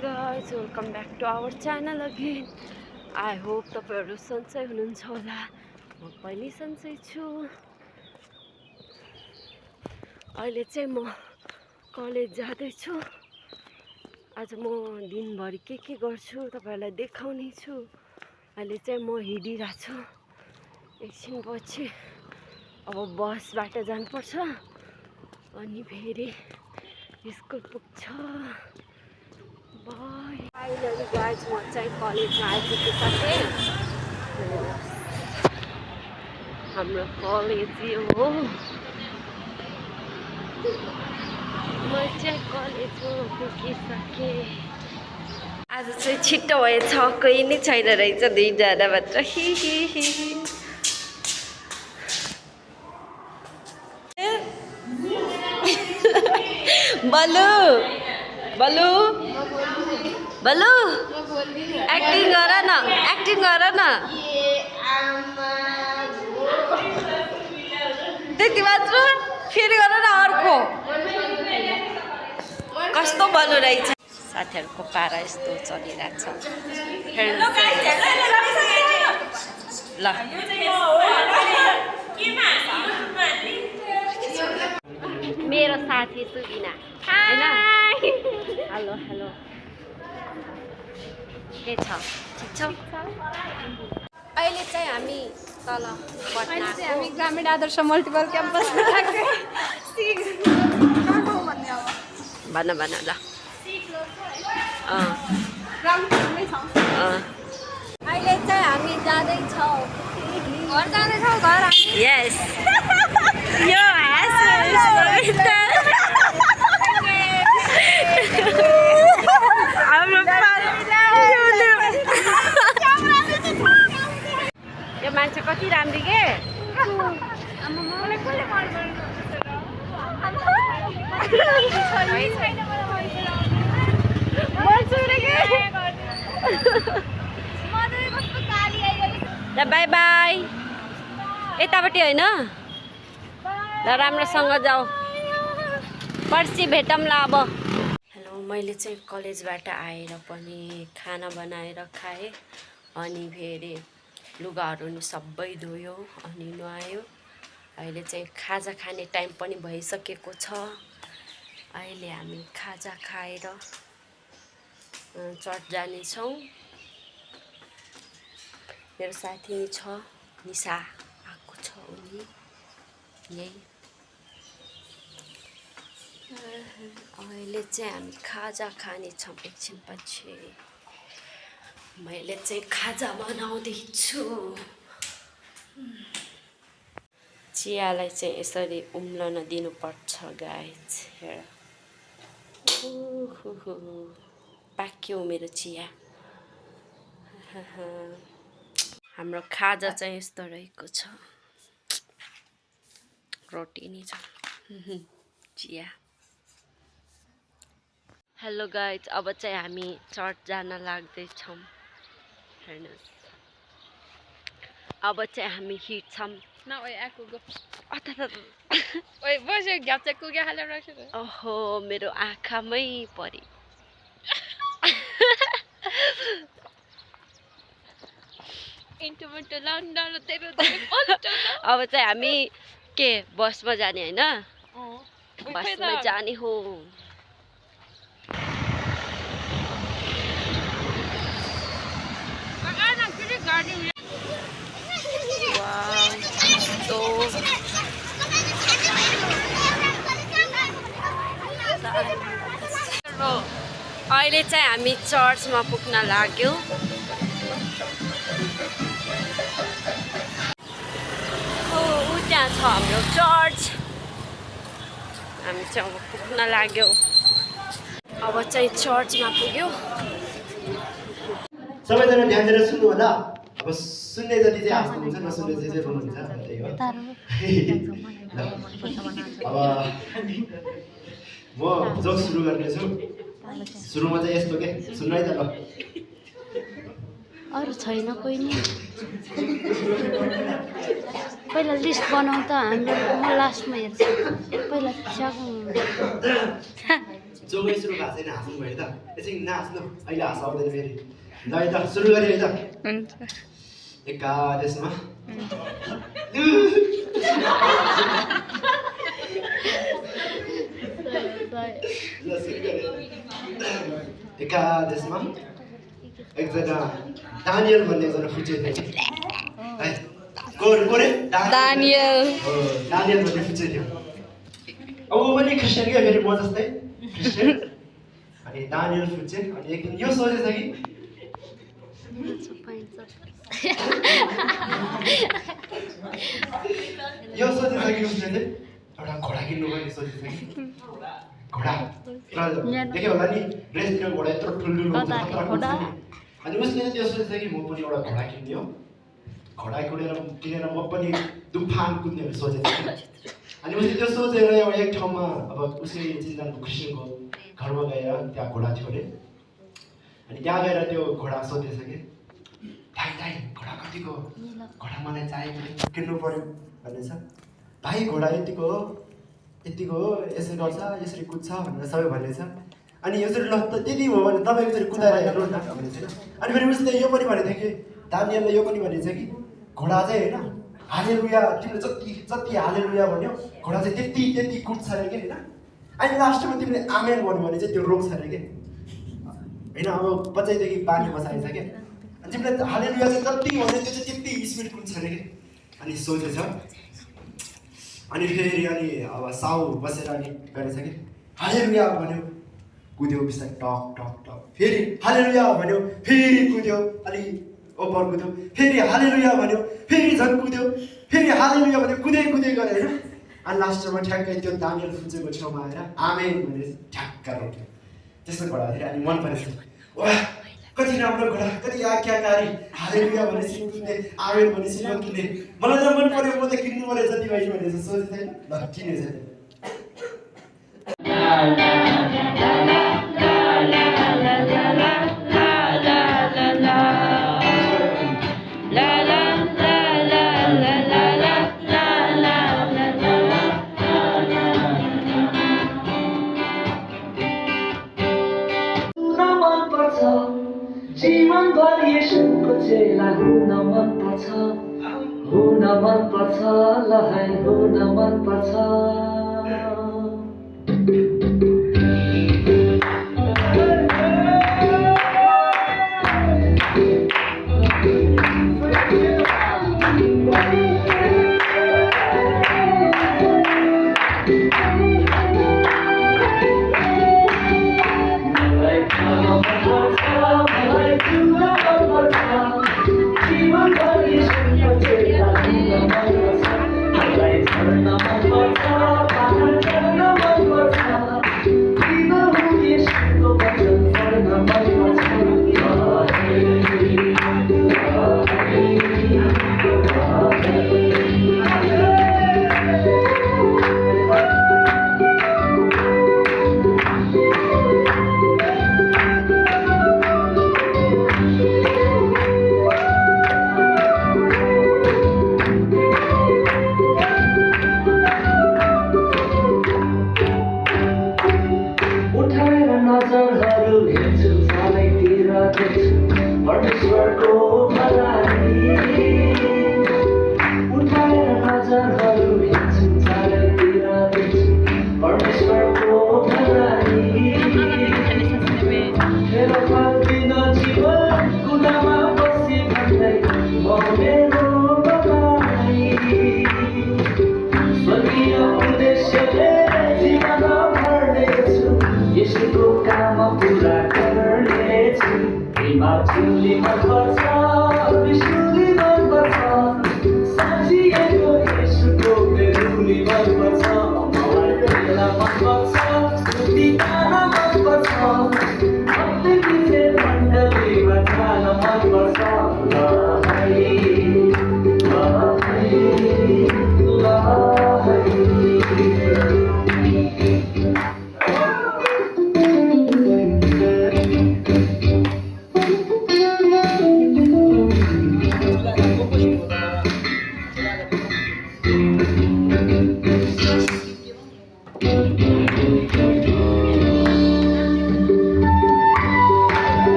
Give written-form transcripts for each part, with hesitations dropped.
guys, welcome back to our channel again. I hope तपाईहरु सन्चै हुनुहुन्छ होला। म पनि सन्चै छु। अहिले चाहिँ म कलेज जाँदै छु। आज म दिनभरि के गर्छु तपाईहरुलाई देखाउने छु। अहिले चाहिँ म हिडिरा छु। एकछिनपछि अब बसबाट जानुपर्छ अनि फेरि स्कुल पुग्छ। बाई फाइनली गाइज म चाहिँ कलेजमा आइपुगिसकेँ। हाम्रो कलेज यो हो। म चाहिँ कलेजमा पुगिसकेँ। आज चाहिँ छिट्टो भएछ, कोही नै छैन रहेछ, दुईजना मात्र। बलु बलु बलु एक्टिङ गर न, एक्टिङ गर न। त्यति मात्र, फेरि गर न अर्को। कस्तो बलु रहेछ। साथीहरुको पारा यस्तो चलिरहेछ। ल मेरो साथी सुबिना हैन। हेलो हेलो, के छ, ठिक छ? अहिले चाहिँ हामी तल पटनाको हामी ग्रामीण आदर्श मल्टिपल क्याम्पस भन भन ल। अहिले चाहिँ हामी जाँदैछौँ घर, जाँदैछौँ घर हामी। यस यो यो मान्छे कति राम्रो के। बाई बाई, यतापट्टि होइन ल, राम्रोसँग जाऊ, पर्सि भेटौँला अब। हेलो, मैले चाहिँ कलेजबाट आएर पनि खाना बनाएर खाएँ अनि फेरि लुगाहरू नि सबै धोयो अनि नुहायो। अहिले चाहिँ खाजा खाने टाइम पनि भइसकेको छ। अहिले हामी खाजा खाएर चर्च जानेछौँ। मेरो साथी छ, निशा आएको छ, उनी यही। अहिले चाहिँ हामी खाजा खानेछौँ एकछिनपछि। मैले चाहिँ खाजा बनाउँदैछु। चियालाई चाहिँ यसरी उम्लन दिनुपर्छ गाइज। हेर, पाक्यो मेरो चिया। हाम्रो खाजा चाहिँ यस्तो रहेको छ, रोटी नि छ, चिया। हेलो गाइज, अब चाहिँ हामी चर्च जान लाग्दैछौँ। हेर्नुहोस्, अब चाहिँ हामी हिँड्छौँ। ओहो, मेरो आँखामै परे। अब चाहिँ हामी के बसमा जाने होइन, बसमा जाने हो। अहिले चाहिँ हामी चर्चमा पुग्न लाग्यौँ। त्यहाँ छ हाम्रो चर्च। हामी चाहिँ अब पुग्न लाग्यौँ। अब चाहिँ चर्चमा पुग्यो। सबैजना ध्यान दिएर सुन्नु होला। अब सुन्ने जति चाहिँ हाँस्नु हुन्छ, नसुन्ने चाहिँ रुनुहुन्छ, त्यही हो। अब म जोक सुरु गर्नेछु। सुरुमा चाहिँ यस्तो के, सुन्नु है त ल। अरू छैन कोही नि। पहिला लिस्ट बनाउँ त, हाम्रो म लास्टमा हेर्छु। पहिला जोगै सुरु भएको छैन हाँस्नु भयो त एकछिन नाच्नु अहिले हाँसाउँदैन फेरि ल है त सुरु गरे है त एकादेशमा ल सुरु गरे एकादेशमा एकजना दानियल भन्ने एकजना फुचे थियो है कोरे दानियल दानियल भन्ने फुचे थियो अब ऊ पनि क्रिस्चियन क्या फेरि म जस्तै क्रिस्चियन अनि दानियल फुचे अनि एक दिन यो सोचेछ कि यो सोचेछ कि उसले चाहिँ एउटा घोडा किन्नु पर्ने सोचेछ कि घोडा देख्यो होला नि ड्रेसतिर घोडा यत्रो ठुल्ठुलो हुन्छ अनि उसले चाहिँ त्यो सोचेछ कि म पनि एउटा घोडा किन्ने हो घोडा किनेर म पनि दुफान कुद्ने भनेर सोचेको थिएँ अनि उसले त्यो सोचेर एउटा एक ठाउँमा अब उसले चिन्जानको क्रिस्चियनको घरमा गएर त्यहाँ घोडा थियो अरे अनि त्यहाँ गएर त्यो घोडा सोधेछ कि दाइ घोडा कतिको घोडा मलाई चाहियो किन्नु पर्यो भनेछ भाइ घोडा यतिको हो यसरी गर्छ यसरी कुद्छ भनेर सबै भनेछ अनि यसरी ल त त्यति हो भने तपाईँ यसरी कुदाएर हेर्नु न भनेछ अनि फेरि उसले यो पनि भनेको थियो कि दानियलले यो पनि भनेछ कि घोडा चाहिँ होइन हालेलुया तिमीले जति हालेलुया भन्यो घोडा चाहिँ त्यति कुद्छ अरे कि होइन अनि लास्टमा तिमीले आमेन भन्यो भने चाहिँ त्यो रोक्छ अरे कि होइन अब बच्चैदेखि बानी बसाएछ क्या अनि तिमीले हालेलुया चाहिँ जति भन्यो त्यो चाहिँ त्यति स्पिड कुद्छ अरे कि अनि सोचेछ अनि फेरि अनि अब साउ बसेर अनि गरेछ कि हालेलुया भन्यो कुद्यो बिस्तारै टक टक टक फेरि हालेलुया भन्यो फेरि कुद्यो अलि ओपर कुद्यो फेरि हालेलुया भन्यो फेरि झन् कुद्यो फेरि हालेलुया भन्यो कुदै गरे होइन अनि लास्टमा ठ्याक्कै त्यो दानियल फुचेको छेउमा आएर आमेन भनेर ठ्याक्क रोक्यो त्यस्तो घोडा थियो अनि मन परेछ वाह कति राम्रो घोडा कति आज्ञाकारी हालेलुया भनेपछि किन्ने आमेन भनेपछि नकिन्ने मलाई त मन पर्यो म त किन्नु पर्यो जति भयो भनेर सोचेको थिएँ ल किनेछ जीवनभर येशूको चेला हुन मन पर्छ ल है हुन मन पर्छ परमेश्वरको भलाइ उठाएर नजरहरू हेर्छु चारैतिर देख्छु परमेश्वरको भलाइ मेरो फर्किन जीवन कुदामा बसी भन्दै म मेरो भलाइ स्वर्गीय उद्देश्यले जीवन भर्नेछु यसको काम पुरा गर्नेछु माछुली मन पर्छ विष्णुली मन पर्छ साँझिएको येशूको बेरुली मन पर्छ मलाई बेला मन पर्छ स्तुति गान मन पर्छ भक्ति गीतले मण्डलीमा जान मन पर्छ ल है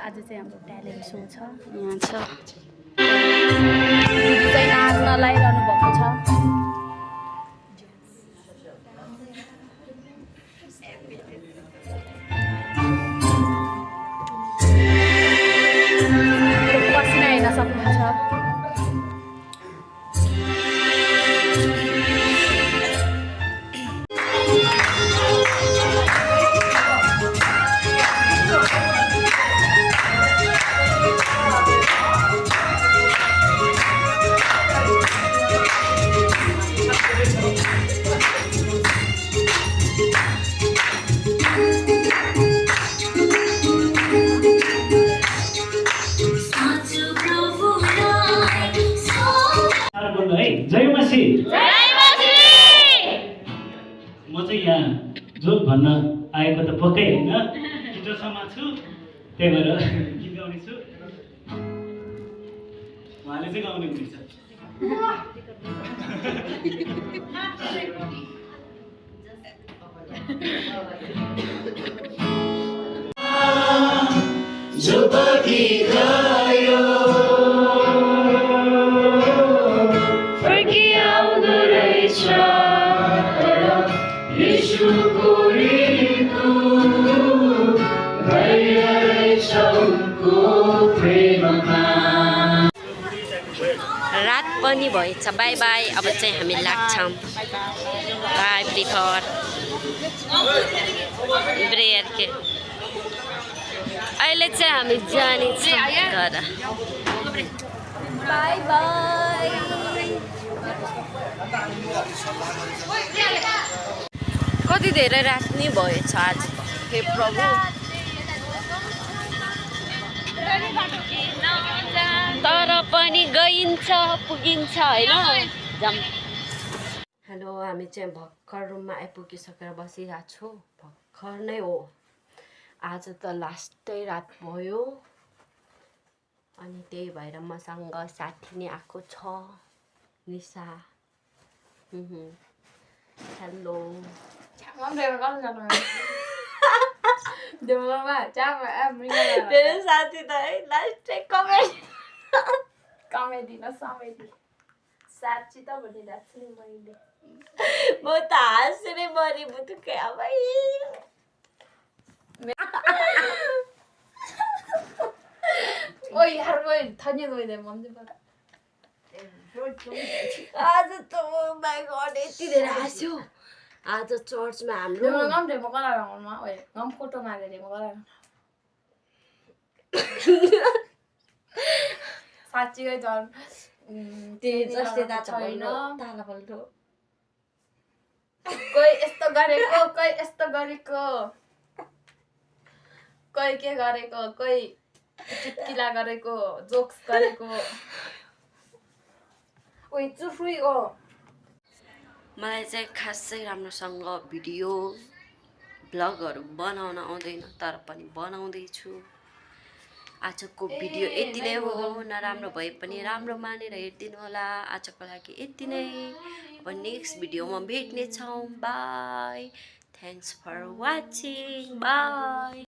आज चाहिँ हाम्रो ट्यालेन्ट सो छ यहाँ छ दिदी चाहिँ नाच्न लागिरहनु भएको छ पसिना हेर्न सक्नुहुन्छ म चाहिँ यहाँ जोक भन्न आएको त पक्कै होइन हिजोसम्म छु त्यही भएर गीत गाउने छु उहाँले चाहिँ गाउने हुनेछ जो बगिरह्यो फर्किआउँदो रहेछ तर येशूको ऋतु धैर्य रहेछ उनको प्रेममा। रात पनि भएछ। By by. अब चाहिँ हामी लाग्छौँ। बाई प्रिफर ब्रेयर के अहिले चाहिँ हामी जानेछौँ घर। By by. कति धेरै रात नै भएछ आज। हे प्रभु। तर पनि गइन्छ पुगिन्छ होइन। जाम। हेलो, हामी चाहिँ भर्खर रुममा आइपुगिसकेर बसिरहेको छु। भर्खर नै हो। आज त लास्टै रात भयो अनि त्यही भएर मसँग साथी नै आएको छ, निशा। हेलो। मेरो साथी त है लास्टै कमेडी न समेडी साँच्ची त भनिरहेको छु नि मैले। म त हाँसेरै मरि बुटुकै अब। ओइ यार ओइ थन्यो गइदे मम्मी बाबा। आज त माई गॉड यति धेरै हाँस्यो। आज चर्चमा हाम्रो ngắm thì một cái là mà ơi ngắm photo này thì một cái là साँच्ची है झन् त्यो जस्तै त छैन। ताला पल्टो। कोही यस्तो गरेको कोही यस्तो गरेको कोही के गरेको कोही चुटकिला गरेको जोक्स गरेको। ओइ चुफुई हो। मलाई चाहिँ खासै राम्रोसँग भिडियो ब्लगहरू बनाउन आउँदैन, तर पनि बनाउँदैछु। आजको भिडियो यति नै हो। नराम्रो भए पनि राम्रो मानेर हेरिदिनु होला। आजको लागि यति नै। अब नेक्स्ट भिडियोमा भेट्नेछौँ। Bye. Thanks for watching. By.